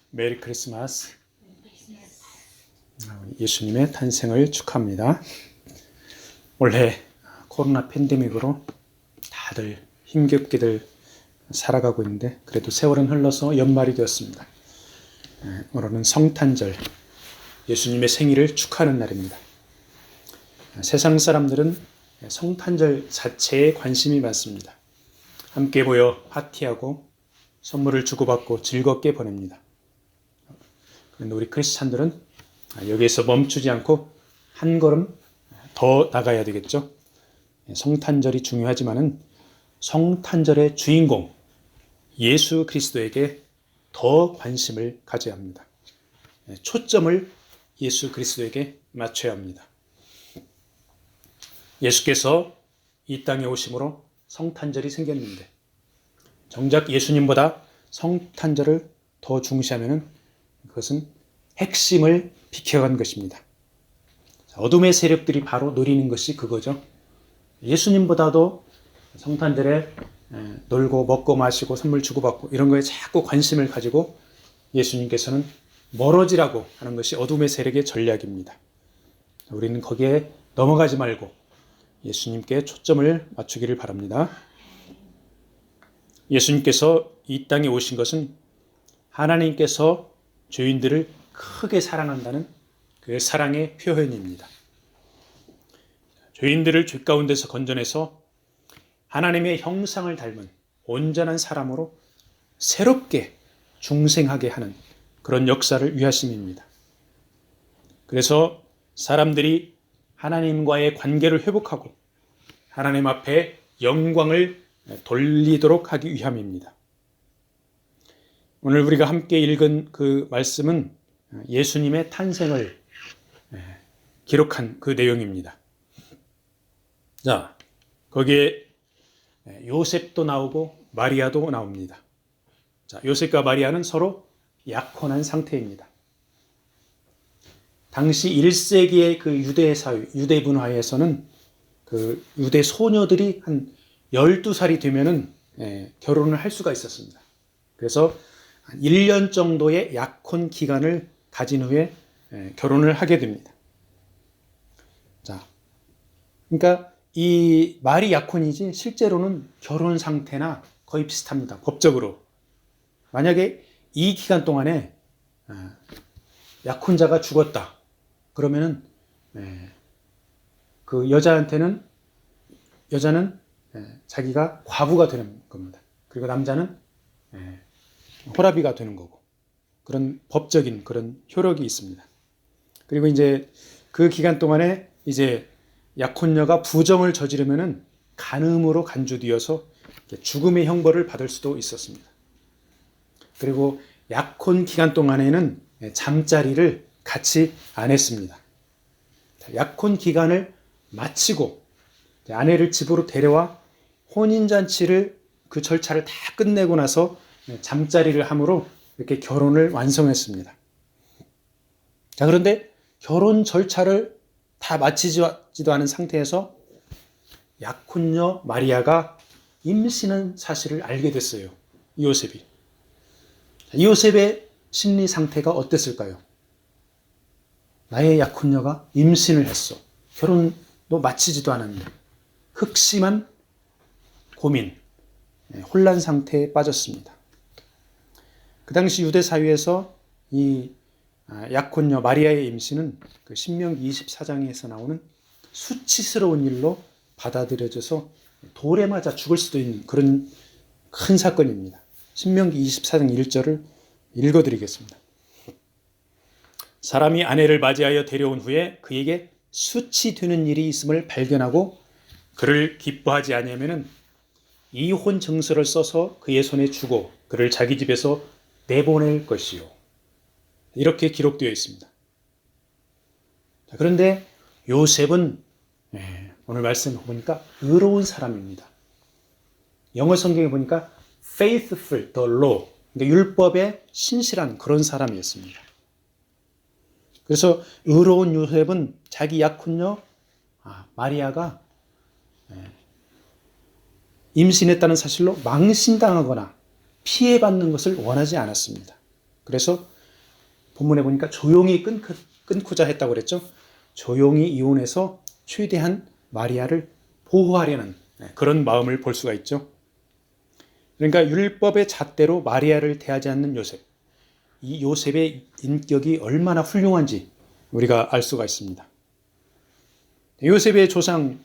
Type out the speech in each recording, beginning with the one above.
메리 크리스마스. 예수님의 탄생을 축하합니다. 올해 코로나 팬데믹으로 다들 힘겹게들 살아가고 있는데 그래도 세월은 흘러서 연말이 되었습니다. 오늘은 성탄절, 예수님의 생일을 축하하는 날입니다. 세상 사람들은 성탄절 자체에 관심이 많습니다. 함께 모여 파티하고 선물을 주고받고 즐겁게 보냅니다. 그런데 우리 크리스찬들은 여기에서 멈추지 않고 한 걸음 더 나가야 되겠죠. 성탄절이 중요하지만은 성탄절의 주인공 예수 그리스도에게 더 관심을 가져야 합니다. 초점을 예수 그리스도에게 맞춰야 합니다. 예수께서 이 땅에 오심으로 성탄절이 생겼는데 정작 예수님보다 성탄절을 더 중시하면 그것은 핵심을 비켜간 것입니다. 어둠의 세력들이 바로 노리는 것이 그거죠. 예수님보다도 성탄절에 놀고 먹고 마시고 선물 주고받고 이런 거에 자꾸 관심을 가지고 예수님께서는 멀어지라고 하는 것이 어둠의 세력의 전략입니다. 우리는 거기에 넘어가지 말고 예수님께 초점을 맞추기를 바랍니다. 예수님께서 이 땅에 오신 것은 하나님께서 죄인들을 크게 사랑한다는 그 사랑의 표현입니다. 죄인들을 죄 가운데서 건져내서 하나님의 형상을 닮은 온전한 사람으로 새롭게 중생하게 하는 그런 역사를 위하심입니다. 그래서 사람들이 하나님과의 관계를 회복하고 하나님 앞에 영광을 돌리도록 하기 위함입니다. 오늘 우리가 함께 읽은 그 말씀은 예수님의 탄생을 기록한 그 내용입니다. 자, 거기에 요셉도 나오고 마리아도 나옵니다. 자, 요셉과 마리아는 서로 약혼한 상태입니다. 당시 1세기의 그 유대 사회, 유대 문화에서는 그 유대 소녀들이 한 12살이 되면은 결혼을 할 수가 있었습니다. 그래서 1년 정도의 약혼 기간을 가진 후에 결혼을 하게 됩니다. 자, 그러니까 이 말이 약혼이지 실제로는 결혼 상태나 거의 비슷합니다. 법적으로. 만약에 이 기간 동안에 약혼자가 죽었다. 그러면은 그 여자는 자기가 과부가 되는 겁니다. 그리고 남자는 호라비가 되는 거고 그런 법적인 그런 효력이 있습니다. 그리고 이제 그 기간 동안에 이제 약혼녀가 부정을 저지르면은 간음으로 간주되어서 죽음의 형벌을 받을 수도 있었습니다. 그리고 약혼 기간 동안에는 잠자리를 같이 안 했습니다. 약혼 기간을 마치고 아내를 집으로 데려와 혼인잔치를 그 절차를 다 끝내고 나서 잠자리를 함으로 이렇게 결혼을 완성했습니다. 자, 그런데 결혼 절차를 다 마치지도 않은 상태에서 약혼녀 마리아가 임신한 사실을 알게 됐어요. 요셉이. 요셉의 심리 상태가 어땠을까요? 나의 약혼녀가 임신을 했어. 결혼도 마치지도 않았는데 흑심한 고민, 혼란 상태에 빠졌습니다. 그 당시 유대 사회에서 이 약혼녀 마리아의 임신은 그 신명기 24장에서 나오는 수치스러운 일로 받아들여져서 돌에 맞아 죽을 수도 있는 그런 큰 사건입니다. 신명기 24장 1절을 읽어드리겠습니다. 사람이 아내를 맞이하여 데려온 후에 그에게 수치되는 일이 있음을 발견하고 그를 기뻐하지 아니하면은 이혼 증서를 써서 그의 손에 주고 그를 자기 집에서 내보낼 것이요. 이렇게 기록되어 있습니다. 그런데 요셉은 오늘 말씀 보니까 의로운 사람입니다. 영어 성경에 보니까 faithful, the law, 그러니까 율법에 신실한 그런 사람이었습니다. 그래서 의로운 요셉은 자기 약혼녀 마리아가 임신했다는 사실로 망신당하거나 피해받는 것을 원하지 않았습니다. 그래서 본문에 보니까 조용히 끊고자 했다고 그랬죠. 조용히 이혼해서 최대한 마리아를 보호하려는 그런 마음을 볼 수가 있죠. 그러니까 율법의 잣대로 마리아를 대하지 않는 요셉. 이 요셉의 인격이 얼마나 훌륭한지 우리가 알 수가 있습니다. 요셉의 조상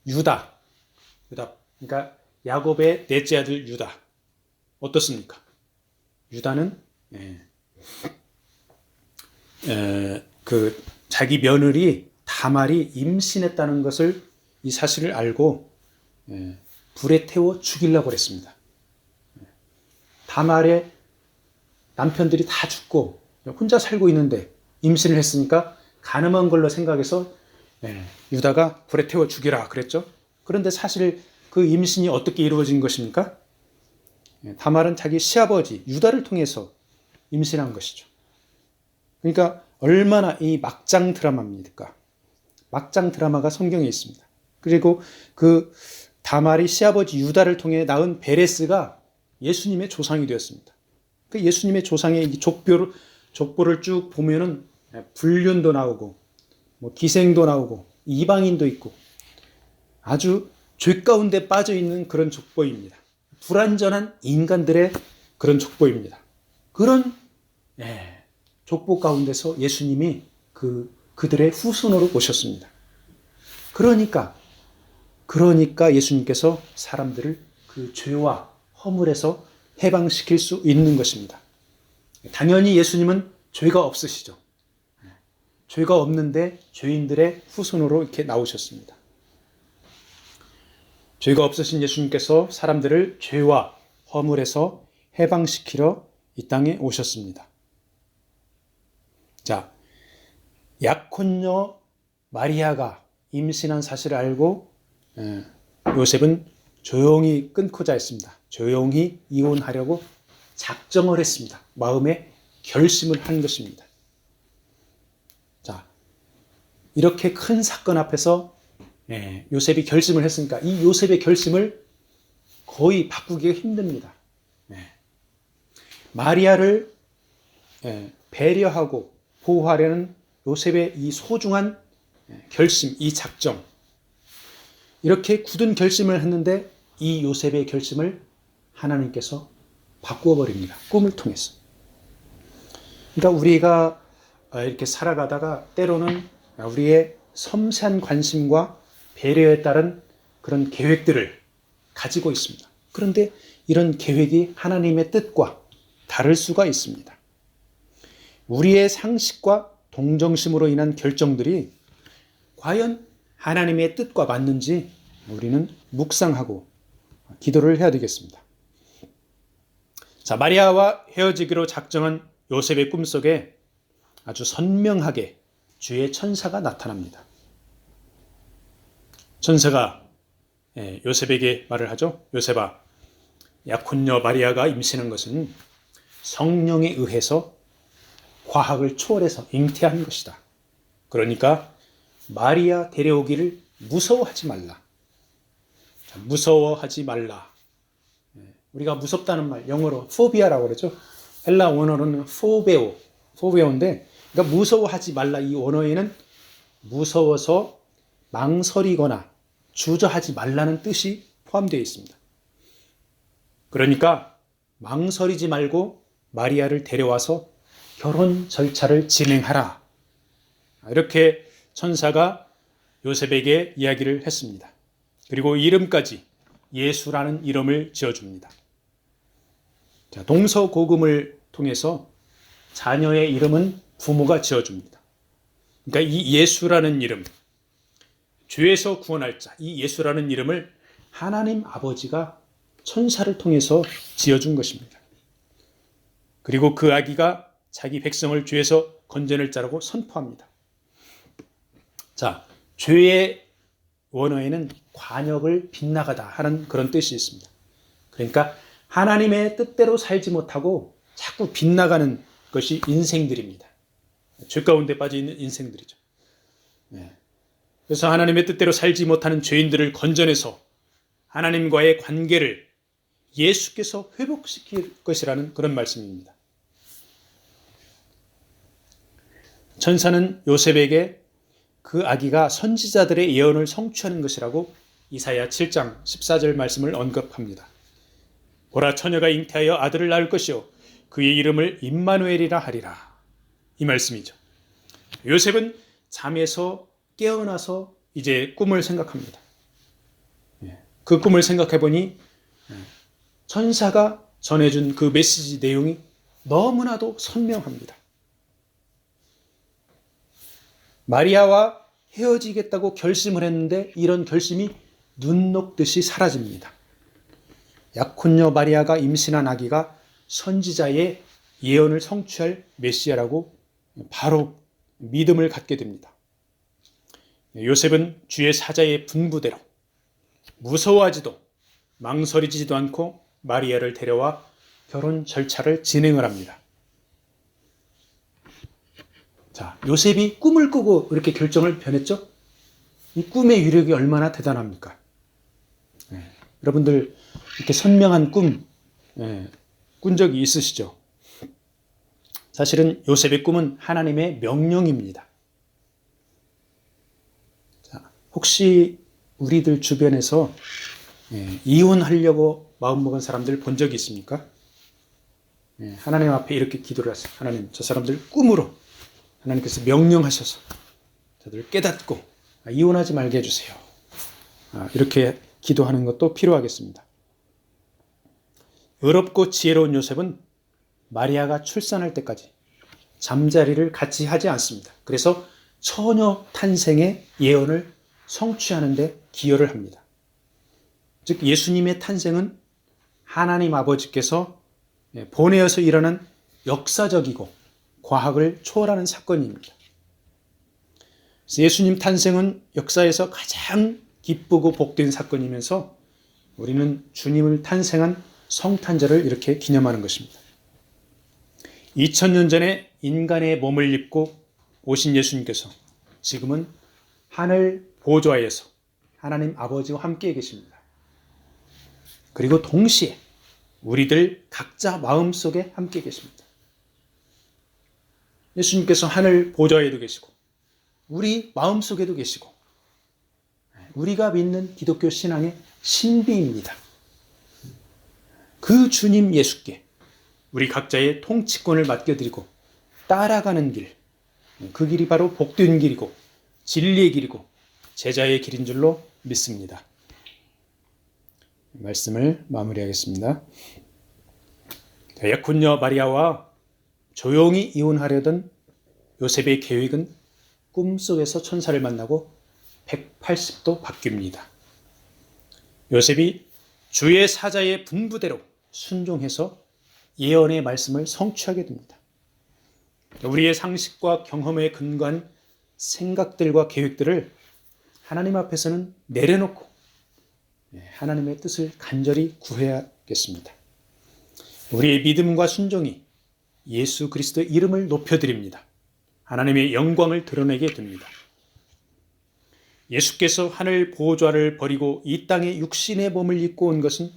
유다, 그러니까 야곱의 넷째 아들 유다 어떻습니까? 유다는 자기 며느리 다말이 임신했다는 것을 이 사실을 알고 불에 태워 죽이려고 했습니다. 다말의 남편들이 다 죽고 혼자 살고 있는데 임신을 했으니까 가늠한 걸로 생각해서 유다가 불에 태워 죽이라 그랬죠. 그런데 사실 그 임신이 어떻게 이루어진 것입니까? 다말은 자기 시아버지 유다를 통해서 임신한 것이죠. 그러니까 얼마나 이 막장 드라마입니까? 막장 드라마가 성경에 있습니다. 그리고 그 다말이 시아버지 유다를 통해 낳은 베레스가 예수님의 조상이 되었습니다. 그 예수님의 조상의 족보를 쭉 보면은 불륜도 나오고 기생도 나오고 이방인도 있고 아주 죄 가운데 빠져 있는 그런 족보입니다. 불완전한 인간들의 그런 족보입니다. 그런 족보 가운데서 예수님이 그들의 후손으로 오셨습니다. 그러니까 예수님께서 사람들을 그 죄와 허물에서 해방시킬 수 있는 것입니다. 당연히 예수님은 죄가 없으시죠. 죄가 없는데 죄인들의 후손으로 이렇게 나오셨습니다. 죄가 없으신 예수님께서 사람들을 죄와 허물에서 해방시키러 이 땅에 오셨습니다. 자, 약혼녀 마리아가 임신한 사실을 알고 요셉은 조용히 끊고자 했습니다. 조용히 이혼하려고 작정을 했습니다. 마음에 결심을 한 것입니다. 자, 이렇게 큰 사건 앞에서 요셉이 결심을 했으니까 이 요셉의 결심을 거의 바꾸기가 힘듭니다. 마리아를 배려하고 보호하려는 요셉의 이 소중한 결심, 이 작정. 이렇게 굳은 결심을 했는데 이 요셉의 결심을 하나님께서 바꾸어 버립니다. 꿈을 통해서. 그러니까 우리가 이렇게 살아가다가 때로는 우리의 섬세한 관심과 배려에 따른 그런 계획들을 가지고 있습니다. 그런데 이런 계획이 하나님의 뜻과 다를 수가 있습니다. 우리의 상식과 동정심으로 인한 결정들이 과연 하나님의 뜻과 맞는지 우리는 묵상하고 기도를 해야 되겠습니다. 자, 마리아와 헤어지기로 작정한 요셉의 꿈속에 아주 선명하게 주의 천사가 나타납니다. 천사가 요셉에게 말을 하죠. 요셉아, 약혼녀 마리아가 임신한 것은 성령에 의해서 과학을 초월해서 잉태한 것이다. 그러니까 마리아 데려오기를 무서워하지 말라. 자, 무서워하지 말라. 우리가 무섭다는 말, 영어로 포비아라고 그러죠. 헬라 원어로는 포베오인데, 그러니까 무서워하지 말라. 이 원어에는 무서워서 망설이거나 주저하지 말라는 뜻이 포함되어 있습니다. 그러니까 망설이지 말고 마리아를 데려와서 결혼 절차를 진행하라. 이렇게 천사가 요셉에게 이야기를 했습니다. 그리고 이름까지 예수라는 이름을 지어줍니다. 자, 동서고금을 통해서 자녀의 이름은 부모가 지어줍니다. 그러니까 이 예수라는 이름, 죄에서 구원할 자, 이 예수라는 이름을 하나님 아버지가 천사를 통해서 지어준 것입니다. 그리고 그 아기가 자기 백성을 죄에서 건져낼 자라고 선포합니다. 자, 죄의 원어에는 관역을 빗나가다 하는 그런 뜻이 있습니다. 그러니까 하나님의 뜻대로 살지 못하고 자꾸 빗나가는 것이 인생들입니다. 죄 가운데 빠져 있는 인생들이죠. 그래서 하나님의 뜻대로 살지 못하는 죄인들을 건져내서 하나님과의 관계를 예수께서 회복시킬 것이라는 그런 말씀입니다. 천사는 요셉에게 그 아기가 선지자들의 예언을 성취하는 것이라고 이사야 7장 14절 말씀을 언급합니다. 보라, 처녀가 잉태하여 아들을 낳을 것이요 그의 이름을 임마누엘이라 하리라. 이 말씀이죠. 요셉은 잠에서 깨어나서 이제 꿈을 생각합니다. 그 꿈을 생각해 보니 천사가 전해준 그 메시지 내용이 너무나도 선명합니다. 마리아와 헤어지겠다고 결심을 했는데 이런 결심이 눈 녹듯이 사라집니다. 약혼녀 마리아가 임신한 아기가 선지자의 예언을 성취할 메시아라고 바로 믿음을 갖게 됩니다. 요셉은 주의 사자의 분부대로 무서워하지도 망설이지도 않고 마리아를 데려와 결혼 절차를 진행을 합니다. 자, 요셉이 꿈을 꾸고 이렇게 결정을 변했죠? 이 꿈의 위력이 얼마나 대단합니까? 여러분들 이렇게 선명한 꿈 꾼 적이 있으시죠? 사실은 요셉의 꿈은 하나님의 명령입니다. 자, 혹시 우리들 주변에서 이혼하려고 마음먹은 사람들 본 적이 있습니까? 하나님 앞에 이렇게 기도를 하세요. 하나님, 저 사람들 꿈으로 하나님께서 명령하셔서 저들 깨닫고 이혼하지 말게 해주세요. 이렇게 기도하는 것도 필요하겠습니다. 의롭고 지혜로운 요셉은 마리아가 출산할 때까지 잠자리를 같이 하지 않습니다. 그래서 처녀 탄생의 예언을 성취하는 데 기여를 합니다. 즉 예수님의 탄생은 하나님 아버지께서 보내어서 일어난 역사적이고 과학을 초월하는 사건입니다. 그래서 예수님 탄생은 역사에서 가장 기쁘고 복된 사건이면서 우리는 주님을 탄생한 성탄절을 이렇게 기념하는 것입니다. 2000년 전에 인간의 몸을 입고 오신 예수님께서 지금은 하늘 보좌에서 하나님 아버지와 함께 계십니다. 그리고 동시에 우리들 각자 마음속에 함께 계십니다. 예수님께서 하늘 보좌에도 계시고 우리 마음속에도 계시고 우리가 믿는 기독교 신앙의 신비입니다. 그 주님 예수께 우리 각자의 통치권을 맡겨드리고 따라가는 길, 그 길이 바로 복된 길이고 진리의 길이고 제자의 길인 줄로 믿습니다. 말씀을 마무리하겠습니다. 약혼녀 마리아와 조용히 이혼하려던 요셉의 계획은 꿈속에서 천사를 만나고 180도 바뀝니다. 요셉이 주의 사자의 분부대로 순종해서 예언의 말씀을 성취하게 됩니다. 우리의 상식과 경험에 근거한 생각들과 계획들을 하나님 앞에서는 내려놓고 하나님의 뜻을 간절히 구해야겠습니다. 우리의 믿음과 순종이 예수 그리스도의 이름을 높여드립니다. 하나님의 영광을 드러내게 됩니다. 예수께서 하늘 보좌를 버리고 이 땅에 육신의 몸을 입고 온 것은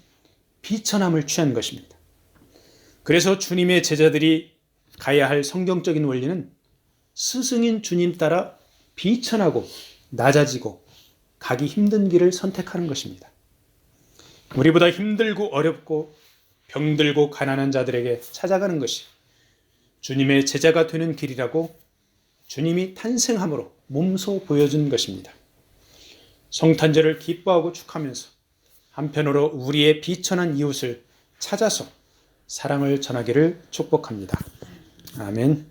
비천함을 취한 것입니다. 그래서 주님의 제자들이 가야 할 성경적인 원리는 스승인 주님 따라 비천하고 낮아지고 가기 힘든 길을 선택하는 것입니다. 우리보다 힘들고 어렵고 병들고 가난한 자들에게 찾아가는 것이 주님의 제자가 되는 길이라고 주님이 탄생함으로 몸소 보여준 것입니다. 성탄절을 기뻐하고 축하하면서 한편으로 우리의 비천한 이웃을 찾아서 사랑을 전하기를 축복합니다. 아멘.